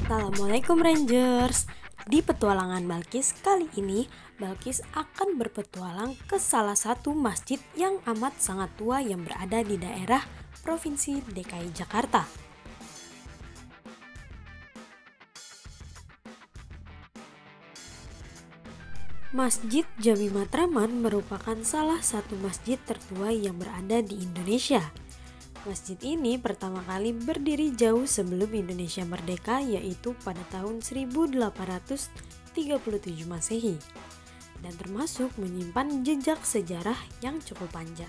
Assalamualaikum Rangers. Di petualangan Balkis kali ini, Balkis akan berpetualang ke salah satu masjid yang amat sangat tua yang berada di daerah Provinsi DKI Jakarta. Masjid Jami Matraman merupakan salah satu masjid tertua yang berada di Indonesia. Masjid ini pertama kali berdiri jauh sebelum Indonesia merdeka, yaitu pada tahun 1837 Masehi, dan termasuk menyimpan jejak sejarah yang cukup panjang.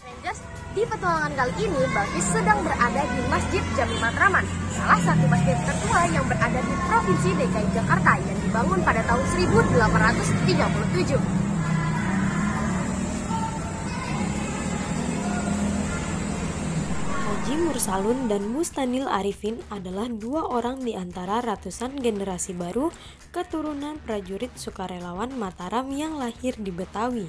Rangers, di petualangan kali ini Balkis sedang berada di Masjid Jami Matraman, salah satu masjid tertua yang berada di Provinsi DKI Jakarta yang dibangun pada tahun 1837. Haji Mursalun dan Mustanil Arifin adalah dua orang di antara ratusan generasi baru keturunan prajurit sukarelawan Mataram yang lahir di Betawi,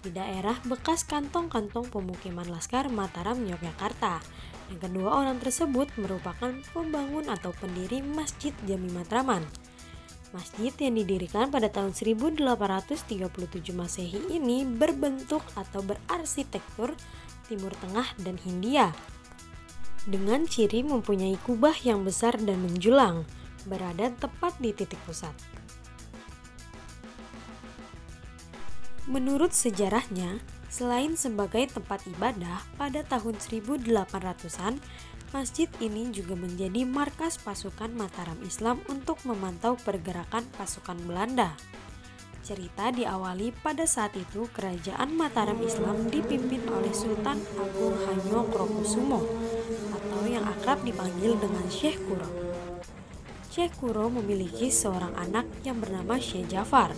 di daerah bekas kantong-kantong pemukiman Laskar Mataram, Yogyakarta. Yang kedua orang tersebut merupakan pembangun atau pendiri Masjid Jami Matraman. Masjid yang didirikan pada tahun 1837 Masehi ini berbentuk atau berarsitektur Timur Tengah dan Hindia, dengan ciri mempunyai kubah yang besar dan menjulang, berada tepat di titik pusat. Menurut sejarahnya, selain sebagai tempat ibadah pada tahun 1800-an, masjid ini juga menjadi markas pasukan Mataram Islam untuk memantau pergerakan pasukan Belanda. Cerita diawali pada saat itu kerajaan Mataram Islam dipimpin oleh Sultan Agung Hanyokrokusumo, atau yang akrab dipanggil dengan Syekh Kuro. Syekh Kuro memiliki seorang anak yang bernama Syekh Jafar.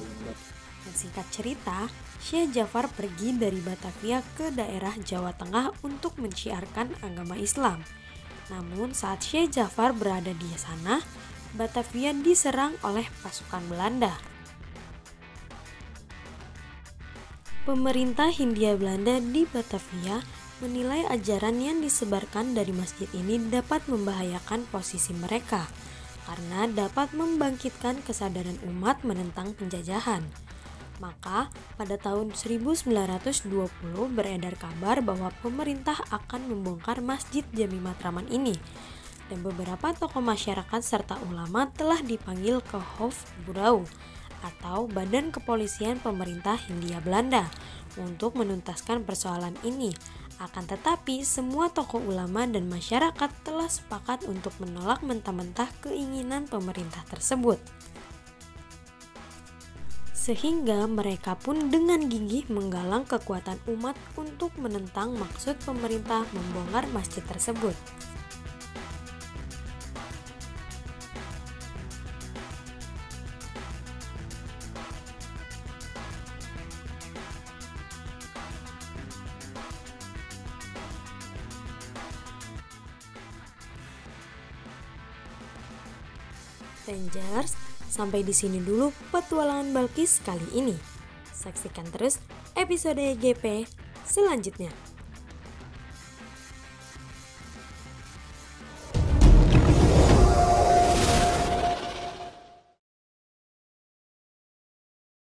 Dan singkat cerita, Syekh Jafar pergi dari Batavia ke daerah Jawa Tengah untuk menciarkan agama Islam. Namun saat Syekh Jafar berada di sana, Batavia diserang oleh pasukan Belanda. Pemerintah Hindia Belanda di Batavia menilai ajaran yang disebarkan dari masjid ini dapat membahayakan posisi mereka karena dapat membangkitkan kesadaran umat menentang penjajahan. Maka pada tahun 1920 beredar kabar bahwa pemerintah akan membongkar Masjid Jami Matraman ini, dan beberapa tokoh masyarakat serta ulama telah dipanggil ke Hof Burau atau Badan Kepolisian Pemerintah Hindia Belanda untuk menuntaskan persoalan ini. Akan tetapi, semua tokoh ulama dan masyarakat telah sepakat untuk menolak mentah-mentah keinginan pemerintah tersebut. Sehingga mereka pun dengan gigih menggalang kekuatan umat untuk menentang maksud pemerintah membongkar masjid tersebut. Rangers, sampai di sini dulu petualangan Balkis kali ini. Saksikan terus episode GP selanjutnya.